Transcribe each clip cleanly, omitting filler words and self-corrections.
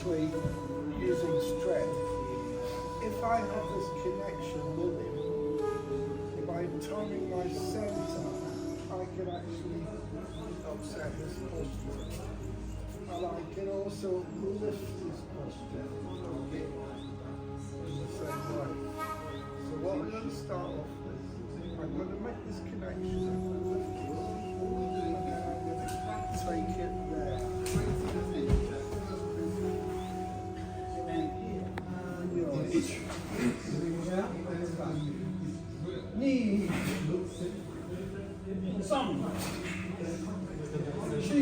basically using strength. If I have this connection with him, if I'm timing my center, I can actually upset his posture. And I can also lift his posture in the same way. So what I'm going to start off with, I'm going to make this connection and lift it. And then I'm going to take it there. Knee. Some. She.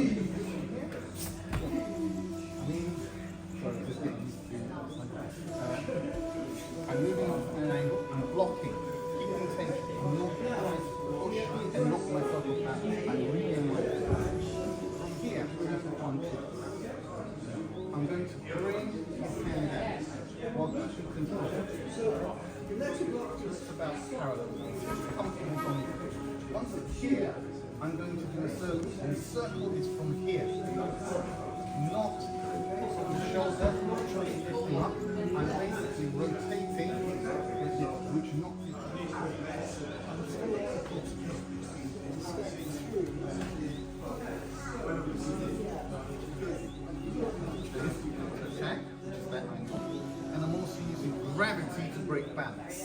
I'm moving off an angle, I'm blocking, keeping tension, I'm not trying to push and knock myself off that, I'm reading my here, I'm going to bring his hand out while keeping control. Just about parallel, comfortable from here. Once it's here, I'm going to do a circle, and the circle is from here, not the shoulder, not trying to lift him up. I'm basically rotating, which knocks it attack, which is that angle, and I'm also using gravity to break balance.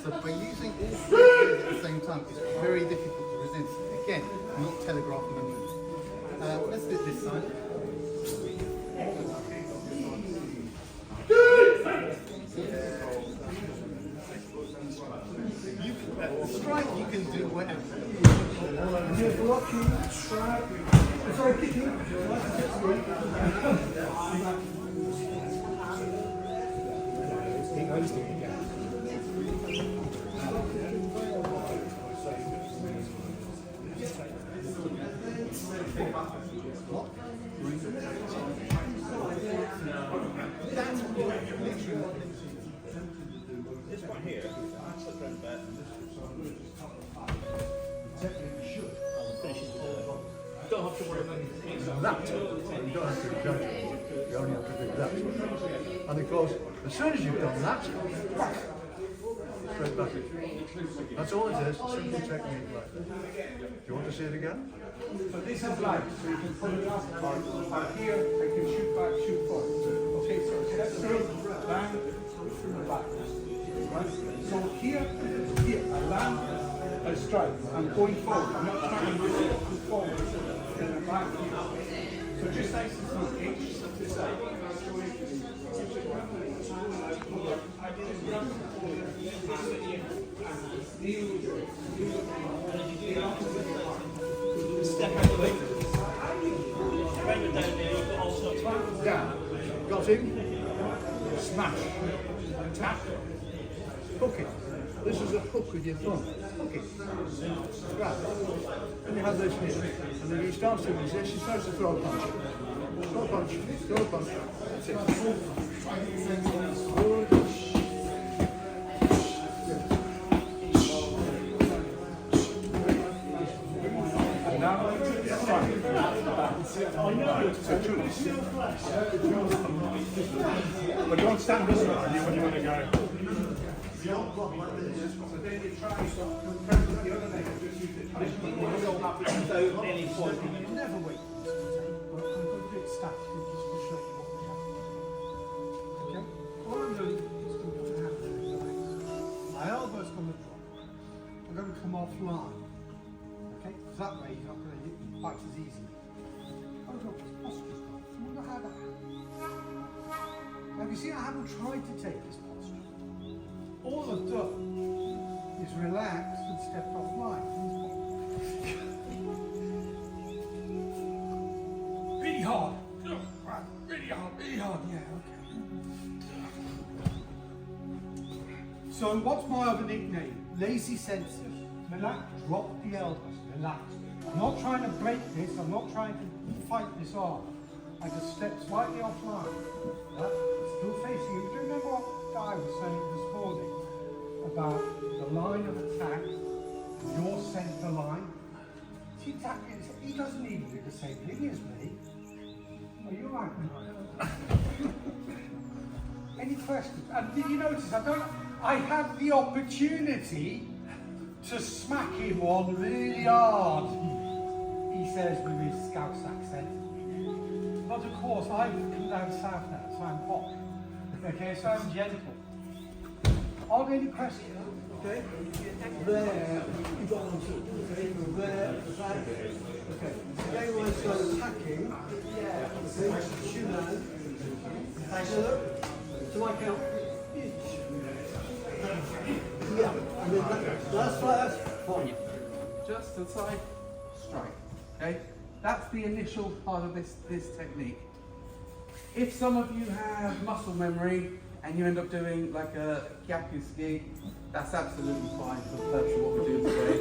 So by using all three at the same time, it's very difficult to resist. Again, I'm not telegraphing a move. Let's do it this side. Strike, you can do whatever. You're blocking, strike. Sorry, kicking. This one here, that's the front bed. Technically should. You don't have to worry about anything. That, you don't have to judge it. You only have to do that. And of course, as soon as you've done that, whack, straight back. That's all it is, simple technique like that. Do you want to see it again? So this is light, so you can put it up here, I can shoot back, shoot forward. Okay, so step through, land, back. Right? So here, I land, I strike. I'm going forward. I'm not trying to move forward. Then I'm back here. So just nice and slow, each to side. Step out of the way. Bring it down there, you've got also Down. Got him. Smash. Tap. Hook it. This is a hook with your thumb. Hook it. Grab. And you have this here. And then he starts to resist, he starts to throw a punch. Throw a punch. Throw a punch. That's it. Good. And now, strike. But don't stand this way when you want to go. So then you try to turn the other leg and just use it. We're so happy to do any point. Never wait. I'm going to do it static just to show you what we have. Okay? All I'm doing is going to have my elbow's going to drop. I'm going to come offline. Okay? Because that way you're not going to hit me quite as easy. I'm going to drop his posture's gone. So I'm going to have that. Now you see I haven't tried to take this posture. All I've done is relaxed and stepped offline. Really hard. Right, really hard, yeah, okay. So what's my other nickname? Lazy senses. Relax, drop the elbows, relax. I'm not trying to break this, I'm not trying to fight this off. I just step slightly offline. Still facing you. Do you remember what Guy was saying this morning about the line of attack, your centre line? See, he doesn't even do the same thing as me. Are you right? Any questions? And did you notice I had the opportunity to smack him on really hard, he says with his Scouse accent. But of course, I've come down south now, so I'm hot. Okay, so I'm gentle. Are there any questions? Okay. There, you got one too. Okay, there, that. Okay. They want to start attacking. See, shoot at it. So I count. Yeah, I mean, that's fine. Just to side strike. Okay? That's the initial part of this technique. If some of you have muscle memory and you end up doing like a gyakuski, that's absolutely fine for the purpose of what we're doing today.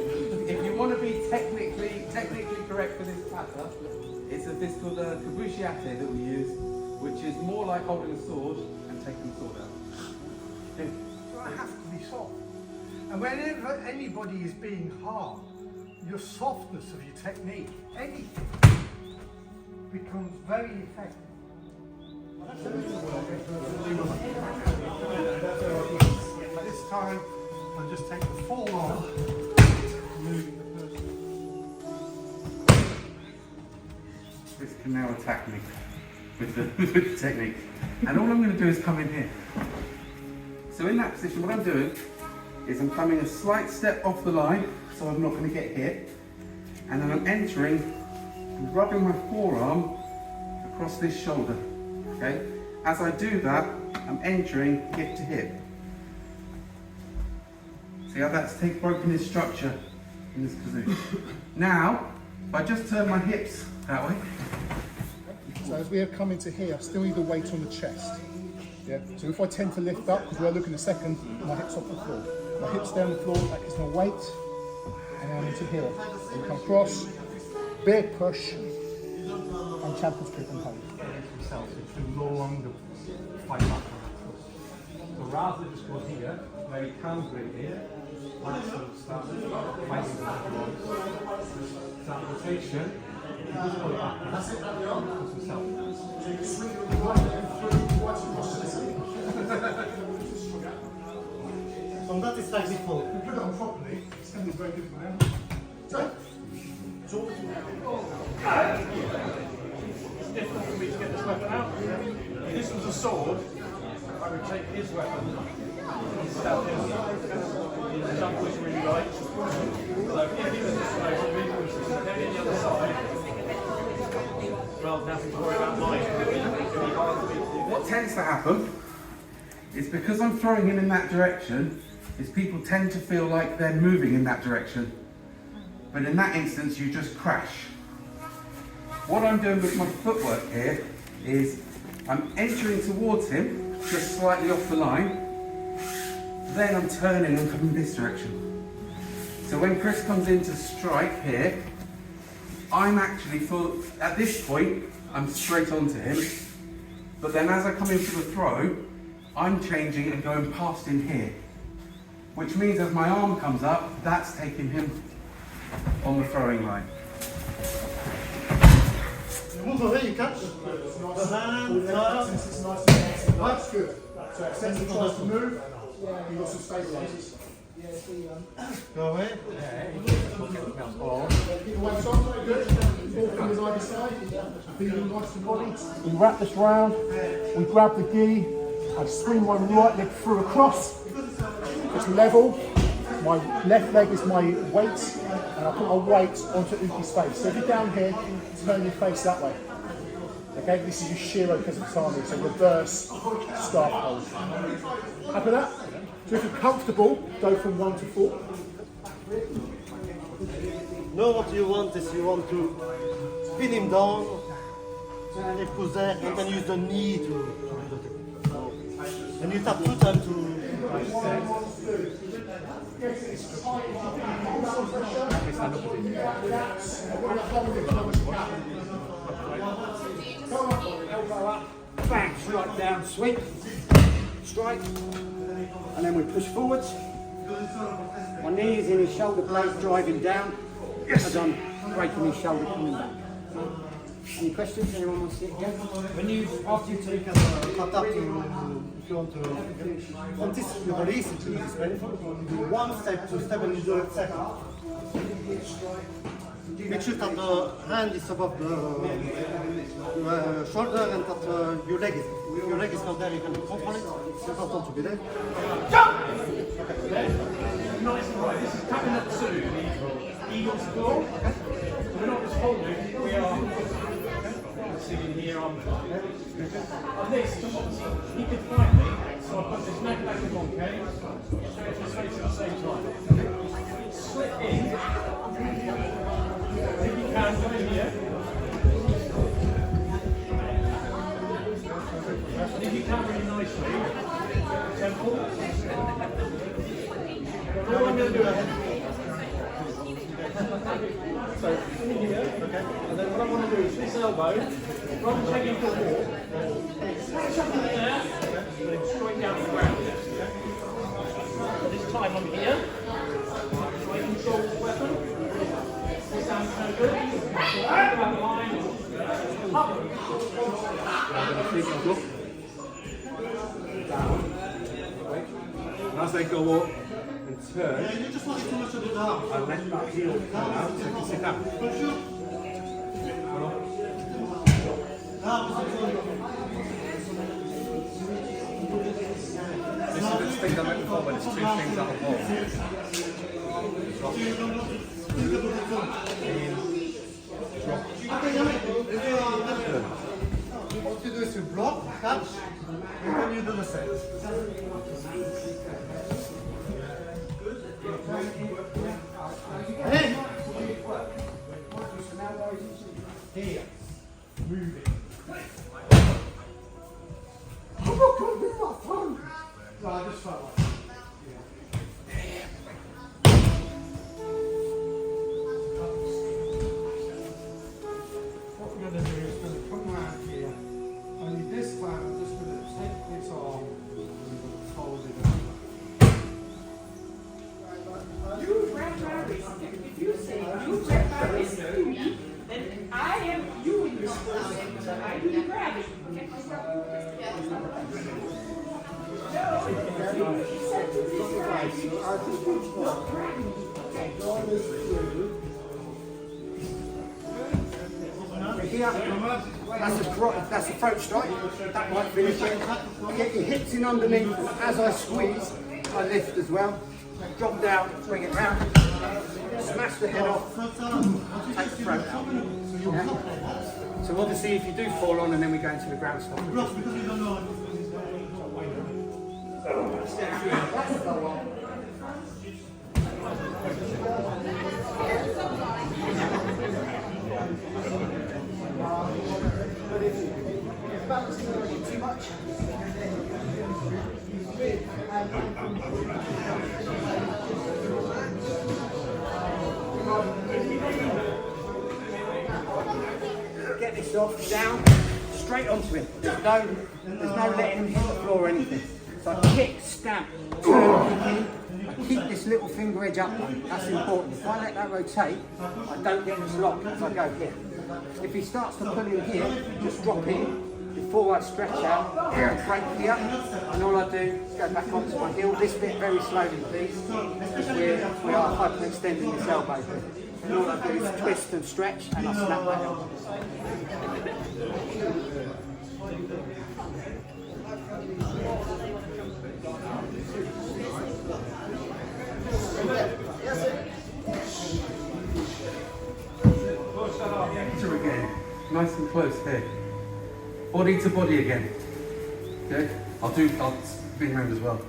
If you want to be technically correct for this kata, it's this called a kabushiate that we use, which is more like holding a sword and taking the sword out. Okay. So I have to be soft. And whenever anybody is being hard, your softness of your technique, anything, becomes very effective. At this time, I'll just take the full arm, moving the person. This can now attack me with the technique. And all I'm going to do is come in here. So in that position, what I'm doing is I'm coming a slight step off the line, so I'm not going to get hit. And then I'm entering, and rubbing my forearm across this shoulder. Okay? As I do that, I'm entering hip to hip. See how that's broken his structure in this position. Now, if I just turn my hips that way. So as we have come into here, I still need the weight on the chest. Yeah. So if I tend to lift up, because we'll look in a second, my hips off the floor. My hips down the floor, that is my weight. And I'm into here. So we come across, big push, and champion's grip and hold. Himself, so he can no longer fight back on that foot. So rather than just go here, where he can break in, like so start fighting back once. Start rotation, he doesn't go back, that's it, that's himself. So that is technical. If we put it on properly, it's going to be very good for him. It's difficult for me to get this weapon out. If this was a sword, I would take his weapon and stab him. The jump was really right. So if he was this way, what we would do is head in the other side, rather than having to worry about mine. It would be hard for me to do. What tends to happen is because I'm throwing him in that direction, is people tend to feel like they're moving in that direction. But in that instance, you just crash. What I'm doing with my footwork here is I'm entering towards him, just slightly off the line. Then I'm turning and coming this direction. So when Chris comes in to strike here, I'm actually at this point, I'm straight onto him. But then as I come in for the throw, I'm changing and going past him here. Which means as my arm comes up, that's taking him on the throwing line. Move over, you catch. The hand, That's good. So as he tries to move, he also stabilises. go away. Keep the weight on, good. All fingers either side. Feeling nice and body. We wrap this round, we grab the gi, I swing my right leg through across, just level. My left leg is my weight, and I put my weight onto Uki's face. So if you're down here, turn your face that way. Okay, this is your Shiro Kazutami, so reverse staff hold. Happy with that? So if you're comfortable, go from 1 to 4. No, what you want is you want to spin him down, and push there, and then use the knee to do the thing. So, and you tap 2 times to. Elbow up, bang, strike down, sweep, strike, and then we push forwards. My knee is in his shoulder blade, driving down, as I'm breaking his shoulder coming back. Any questions? Anyone want to see it again? When you, after you take a cut up, if you want to anticipate your release into this strength, you do 1 step, 2 step, and you do it second. Make sure that the hand is above the shoulder and that your leg is not there. You can control it. It's important to be there. Jump! Nice and right. This is tapping up to the eagle's claw. We're not just holding, we are sitting here on this. He could find me, so I put this neck back in one cage, stretch his face at the same time. Slip in. If you can, go in here. And if you can really nicely, temple. All I'm going to do is so in here, and then what I want to do is this elbow, rather than taking for a walk, chuck it there, and then straight down to the ground. This time I'm here, I control the weapon. This hand's no good. That line, up. And as they go up and turn, You just want to much of it down. and let that heel come out, so you can sit down. This is the thing I meant before when it's 2 things out of ball. What you do is you block, catch, and then you do the same. Hey! Here, moving. I'm not going to do my phone. No, I just felt like. What we're going to do is going to come around here. Only this time I'm just going to take this arm and fold it over. You grab my wrist. If you say you grab my wrist to me, then I am you in this person. I do the grabbing. Okay? No, he said to me, grabbing. Not grabbing me. Okay? Here, that's the throat strike. That might finish it. Get your hips in underneath. As I squeeze, I lift as well. Drop down, bring it round. Smash the head off. Take the throat out. Yeah. So obviously, if you do fall on, and then we go into the ground stop. Too much. Get this off, down, straight onto him. There's no letting him hit the floor or anything. So I kick, stamp, turn, kick in. I keep this little finger edge up one. That's important. If I let that rotate, I don't get this lock as I go here. If he starts to pull in here, just drop in before I stretch out and break here. And all I do is go back onto my heel. This bit very slowly, please, because we are hyperextending this elbow here. And all I do is twist and stretch, and I snap that elbow. Again, nice and close here. Body to body again. Okay, I'll spin round as well.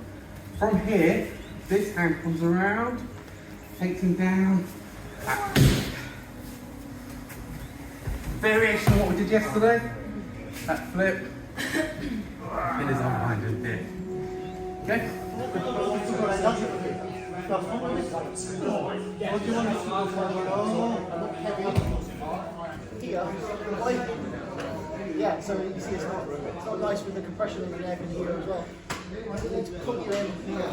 From here, this hand comes around, takes him down. Variation of what we did yesterday. That flip. In his arm behind him here. Okay? Yeah, so you see it's not nice with the compression in the neck and here as well. You need to put your in here.